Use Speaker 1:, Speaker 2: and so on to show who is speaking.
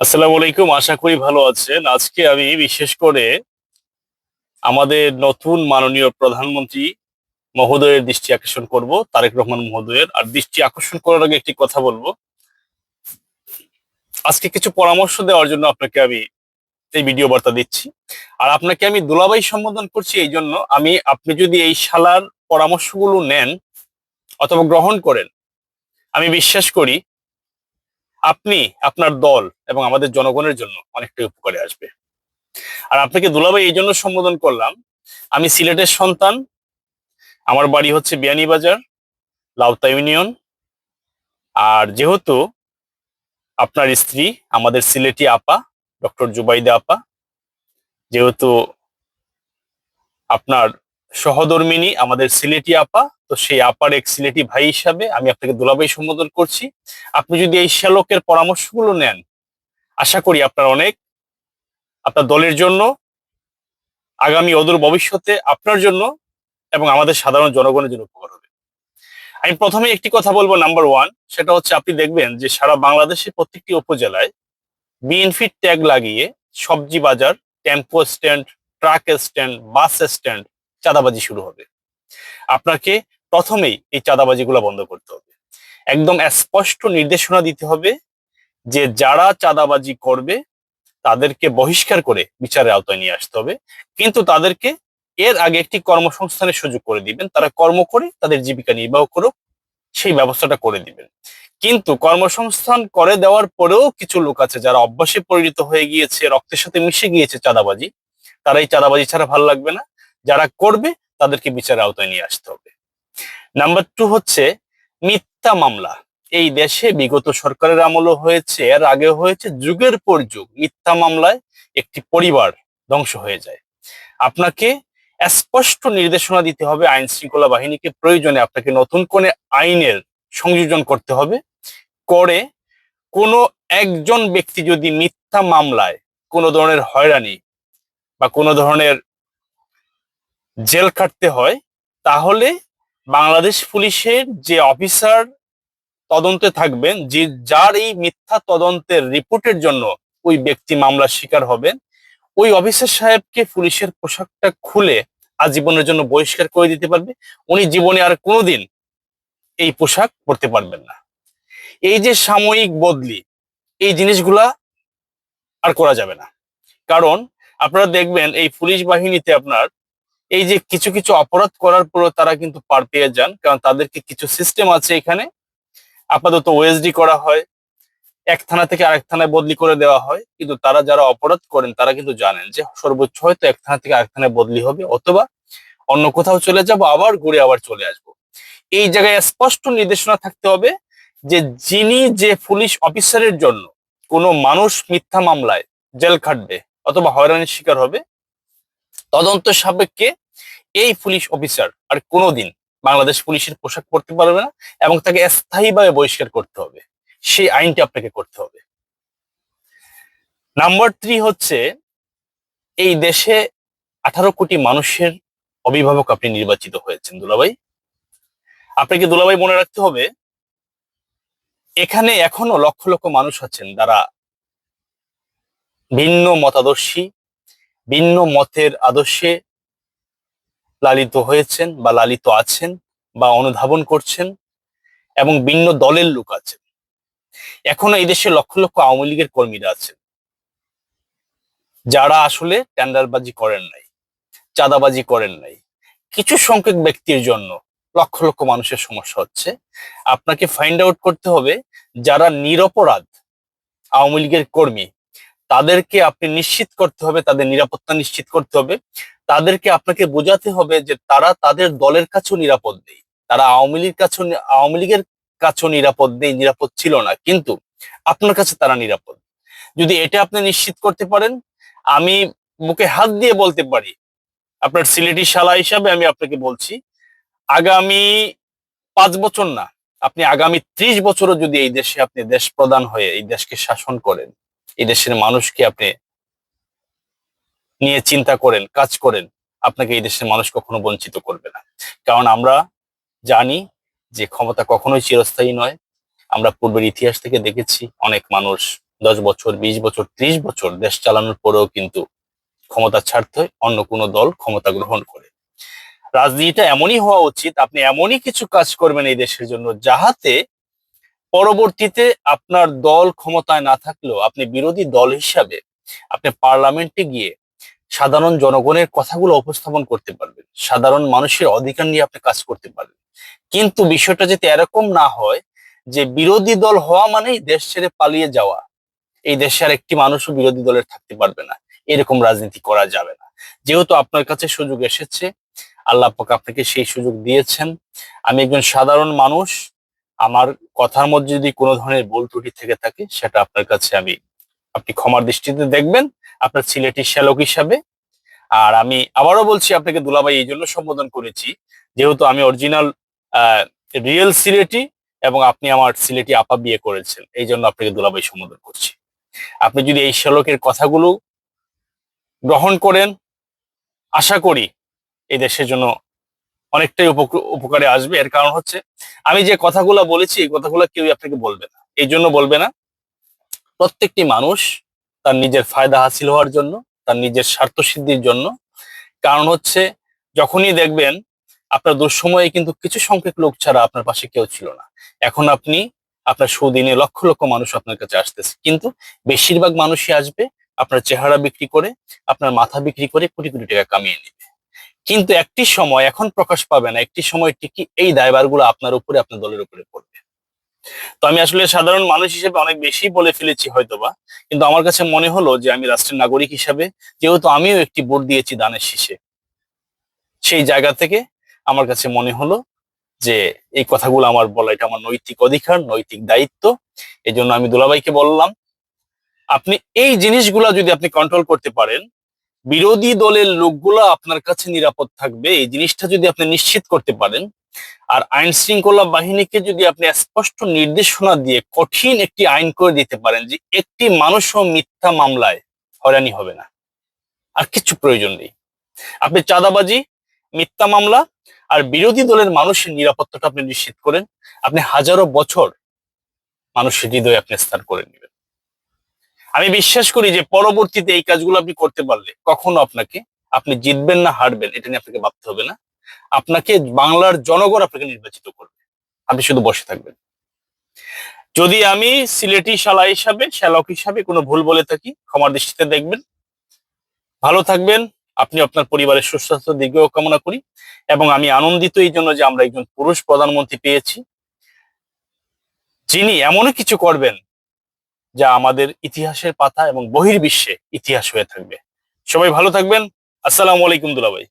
Speaker 1: আসসালামু আলাইকুম, আশা করি ভালো আছেন। আজকে আমি বিশেষ করে আমাদের নতুন মাননীয় প্রধানমন্ত্রী মহোদয়ের দৃষ্টি আকর্ষণ করব, তারেক রহমান মহোদয়ের। আর দৃষ্টি আকর্ষণ করার আগে একটি কথা বলবো। আজকে কিছু পরামর্শ দেওয়ার জন্য আপনাকে আমি এই ভিডিও বার্তা দিচ্ছি। আর আপনাকে আমি দুলাভাই সম্বোধন করছি এই জন্য, আপনি যদি এই শালার পরামর্শগুলো নেন অথবা গ্রহণ করেন, আমি বিশ্বাস করি আপনি, আপনার দল এবং আমাদের জনগণের জন্য অনেকটাই উপকারে আসবে। আর আপনাকে দুলাভাই এই জন্য সম্বোধন করলাম, আমি সিলেটের সন্তান। আমার বাড়ি হচ্ছে বিয়ানীবাজার, লাউতা ইউনিয়ন। আর যেহেতু আপনার স্ত্রী আমাদের সিলেটি আপা, ডক্টর জুবাইদা আপা, যেহেতু আপনার সহধর্মিণী আমাদের সিলেটি আপা, তো সেই আপার এক সিলেটি ভাই হিসাবে আমি আপনাকে দুলাভাই সম্বোধন করছি। আপনি যদি এই শ্যালকের পরামর্শগুলো নেন, আশা করি আপনার দলের জন্য, আগামী অদূর ভবিষ্যতে আপনার জন্য এবং আমাদের সাধারণ জনগণের জন্য উপকার হবে। আমি প্রথমে একটি কথা বলবো, নাম্বার ওয়ান, সেটা হচ্ছে আপনি দেখবেন যে সারা বাংলাদেশের প্রত্যেকটি উপজেলায় বিএনপির ট্যাগ লাগিয়ে সবজি বাজার, tempo stand, truck stand, bus stand চাঁদাবাজি শুরু হবে। আপনাকে প্রথমেই এই চাঁদাবাজিগুলো বন্ধ করতে হবে। একদম স্পষ্ট নির্দেশনা দিতে হবে যে যারা চাঁদাবাজি করবে তাদেরকে বহিষ্কার করে বিচারের আওতায় নিয়ে আসতে হবে। কিন্তু তাদেরকে এর আগে একটি কর্মসংস্থানের সুযোগ করে দিবেন, তারা কর্ম করে তাদের জীবিকা নির্বাহ করুক, সেই ব্যবস্থাটা করে দিবেন। কিন্তু কর্মসংস্থান করে দেওয়ার পরেও কিছু লোক আছে যারা অভ্যাসে পরিণত হয়ে গিয়েছে, রক্তের সাথে মিশে গিয়েছে চাঁদাবাজি। তারা এই চাঁদাবাজি ছাড়া ভালো লাগবে না। যারা করবে তাদেরকে বিচারের আওতায় নিয়ে আসতে হবে। নাম্বার টু হচ্ছে মিথ্যা মামলা। এই দেশে বিগত সরকারের আমলও হয়েছে, এর আগে হয়েছে, যুগের পর যুগ মিথ্যা মামলায় একটি পরিবার ধ্বংস হয়ে যায়। আপনাকে স্পষ্ট নির্দেশনা দিতে হবে আইন শৃঙ্খলা বাহিনীকে, প্রয়োজনে আপনাকে নতুন কোন আইনের সংযোজন করতে হবে। করে কোনো একজন ব্যক্তি যদি মিথ্যা মামলায় কোনো ধরনের হয়রানি বা কোনো ধরনের জেল কাটতে হয়, তাহলে বাংলাদেশ পুলিশের যে অফিসার তদন্তে থাকবেন, যে যার এই মিথ্যা তদন্তের রিপোর্টের জন্য ওই ব্যক্তি মামলার শিকার হবেন, ওই অফিসার সাহেবকে পুলিশের পোশাকটা খুলে আজীবনের জন্য বহিষ্কার করে দিতে পারবে। উনি জীবনে আর কোনোদিন এই পোশাক পরতে পারবেন না। এই যে সাময়িক বদলি, এই জিনিসগুলা আর করা যাবে না। কারণ আপনারা দেখবেন এই পুলিশ বাহিনীতে আপনার এই যে কিছু কিছু অপরাধ করার পরও তারা কিন্তু পার পেয়ে যান, কারণ তাদেরকে কিছু সিস্টেম আছে এখানে। আপাতত ওএসডি করা হয়, এক থানা থেকে আরেক থানায় বদলি করে দেওয়া হয়, কিন্তু তারা যারা অপরাধ করেন তারা কিন্তু জানেন যে সর্বোচ্চ হয়তো এক থানা থেকে আরেক থানায় বদলি হবে, অথবা অন্য কোথাও চলে যাব, আবার ঘুরে আবার চলে আসব। এই জায়গায় স্পষ্ট নির্দেশনা থাকতে হবে যে যিনি, যে পুলিশ অফিসারের জন্য কোনো মানুষ মিথ্যা মামলায় জেল খাটবে অথবা হয়রানির শিকার হবে, তদন্ত সাপেক্ষে এই পুলিশ অফিসার আর কোনোদিন বাংলাদেশ পুলিশের পোশাক পরতে পারবে না এবং তাকে স্থায়ীভাবে বহিষ্কার করতে হবে। সেই আইনটি আপনাকে করতে হবে। নাম্বার থ্রি হচ্ছে, এই দেশে 18 কোটি মানুষের অভিভাবক আপনি নির্বাচিত হয়েছেন দুলাভাই। আপনাকে দুলাভাই মনে রাখতে হবে, এখানে এখনো লক্ষ লক্ষ মানুষ আছেন যারা ভিন্ন মতাদর্শী, ভিন্ন মতের আদর্শে লালিত হয়েছেন বা লালিত আছেন বা অনুধাবন করছেন, এবং ভিন্ন দলের লোক আছেন। এখনো এই দেশে লক্ষ লক্ষ আওয়ামী লীগের কর্মীরা আছেন যারা আসলে টেন্ডারবাজি করেন নাই, চাঁদাবাজি করেন নাই। কিছু সংখ্যক ব্যক্তির জন্য লক্ষ লক্ষ মানুষের সমস্যা হচ্ছে। আপনাকে ফাইন্ড আউট করতে হবে যারা নিরপরাধ আওয়ামী লীগের কর্মী, তাদেরকে আপনি নিশ্চিত করতে হবে, তাদের নিরাপত্তা নিশ্চিত করতে হবে। তাদেরকে আপনাকে বোঝাতে হবে যে তারা তাদের দলের কাছেও নিরাপদ নেই, তারা আওয়ামী লীগের কাছেও নিরাপদ নেই, নিরাপদ ছিল না, কিন্তু আপনার কাছে তারা নিরাপদ। যদি এটা আপনি নিশ্চিত করতে পারেন, আমি বুকে হাত দিয়ে বলতে পারি, আপনার সিলেটি শালা হিসাবে আমি আপনাকে বলছি, আগামী 5 বছর না, আপনি আগামী 30 বছরও যদি এই দেশে আপনি দেশ প্রধান হয়ে এই দেশকে শাসন করেন, এই দেশের মানুষকে আপনি নিয়ে চিন্তা করেন, কাজ করেন, আপনাকে এই দেশের মানুষ কখনো বঞ্চিত করবে না। কারণ আমরা জানি যে ক্ষমতা কখনোই চিরস্থায়ী নয়। আমরা পূর্বের ইতিহাস থেকে দেখেছি অনেক মানুষ 10 বছর, 20 বছর, 30 বছর দেশ চালানোর পরেও কিন্তু ক্ষমতা ছাড়তে হয় অন্য কোনো দল ক্ষমতা গ্রহণ করে। রাজনীতিটা এমনই হওয়া উচিত, আপনি এমনই কিছু কাজ করবেন এই দেশের জন্য যাহাতে পরবর্তীতে আপনার দল ক্ষমতায় না থাকলেও আপনি বিরোধী দল হিসাবে আপনি পার্লামেন্টে গিয়ে সাধারণ জনগণের কথাগুলো উপস্থাপন করতে পারবেন, সাধারণ মানুষের অধিকার নিয়ে আপনি কাজ করতে পারবেন। কিন্তু বিষয়টা যাতে এরকম না হয় যে বিরোধী দল হওয়া মানেই দেশ ছেড়ে পালিয়ে যাওয়া, এই দেশে আর একটি মানুষও বিরোধী দলের থাকতে পারবে না, এরকম রাজনীতি করা যাবে না। যেহেতু আপনার কাছে সুযোগ এসেছে, আল্লাহ পাক আপনাকে সেই সুযোগ দিয়েছেন। আমি একজন সাধারণ মানুষ, আমার কথার মধ্যে যদি কোনো ধরনের ভুল ত্রুটি থেকে থাকে সেটা আপনার কাছে আপনি ক্ষমার দৃষ্টিতে দেখবেন, আপনার সিলেটি শ্যালক হিসাবে। আর আমি আবারও বলছি, আপনাকে দুলাভাই এই জন্য সম্বোধন করেছি যেহেতু আমি অরিজিনাল রিয়েল সিলেটি এবং আপনি আমার সিলেটি আপা বিয়ে করেছেন, এই জন্য আপনাকে দুলাভাই সম্বোধন করছি। আপনি যদি এই শ্যালকের কথাগুলো গ্রহণ করেন, আশা করি এই দেশের জন্য অনেকটাই উপকারে আসবে। এর কারণ হচ্ছে আমি যে কথাগুলো বলেছি এই কথাগুলো কেউই আপনাকে বলবে না। এই জন্য বলবে না, প্রত্যেকটি মানুষ তার নিজের ফায়দা হাসিল হওয়ার জন্য, তার নিজের স্বার্থ সিদ্ধির জন্য। কারণ হচ্ছে যখনই দেখবেন আপনার দুঃসময়ে কিন্তু কিছু সংখ্যক লোক ছাড়া আপনার পাশে কেউ ছিল না, এখন আপনি আপনার সুদিনে লক্ষ লক্ষ মানুষ আপনার কাছে আসতেছে, কিন্তু বেশিরভাগ মানুষই আসবে আপনার চেহারা বিক্রি করে, আপনার মাথা বিক্রি করে কোটি কোটি টাকা কামিয়ে নেবে। কিন্তু একটি সময় এখন প্রকাশ পাবে না, একটি সময় ঠিকই এই দায়ভারগুলো আপনার উপরে, আপনার দলের উপরে পড়বে। তো আমি আসলে সাধারণ মানুষ হিসেবে অনেক বেশি বলে ফেলেছি হয়তোবা, কিন্তু আমার কাছে মনে হলো যে আমি রাষ্ট্রের নাগরিক হিসাবে, যেহেতু আমিও একটি ভোট দিয়েছি দানের শীষে, সেই জায়গা থেকে আমার কাছে মনে হলো যে এই কথাগুলো আমার বলা এটা আমার নৈতিক অধিকার, নৈতিক দায়িত্ব। এই জন্য আমি দুলাভাইকে বললাম, আপনি এই জিনিসগুলা যদি আপনি কন্ট্রোল করতে পারেন, বিরোধী দলের লোকগুলা আপনার কাছে নিরাপদ থাকবে, এই জিনিসটা যদি আপনি নিশ্চিত করতে পারেন, আর আইন শৃঙ্খলা বাহিনীকে যদি আপনি স্পষ্ট নির্দেশনা দিয়ে কঠিন একটি আইন করে দিতে পারেন যে একটি মানুষও মিথ্যা মামলায় হয়রানি হবে না, আর কিছু প্রয়োজন নেই। আপনি চাঁদাবাজি, মিথ্যা মামলা আর বিরোধী দলের মানুষের নিরাপত্তাটা আপনি নিশ্চিত করেন, আপনি হাজারো বছর মানুষের হৃদয়ে আপনি স্থান করে নেবেন। আমি বিশ্বাস করি যে পরবর্তীতে এই কাজগুলো আপনি করতে পারলে কখনো আপনি জিতবেন না হারবেন এটা নিয়ে আপনাকে ভাবতে হবে না। আপনাকে বাংলার জনগণ আপনাকে নির্বাচিত করবে, আপনি শুধু বসে থাকবেন। যদি আমি সিলেটি শালা হিসাবে, শ্যালক হিসাবে কোনো ভুল বলে থাকি ক্ষমার দৃষ্টিতে দেখবেন। ভালো থাকবেন, আপনি আপনার পরিবারের সুস্বাস্থ্য দিকেও কামনা করি। এবং আমি আনন্দিত এই জন্য যে আমরা একজন পুরুষ প্রধানমন্ত্রী পেয়েছি, যিনি এমন কিছু করবেন যা আমাদের ইতিহাসের পাতা এবং বহির্বিশ্বে ইতিহাস হয়ে থাকবে। সবাই ভালো থাকবেন। আসসালামু আলাইকুম দুলাভাই।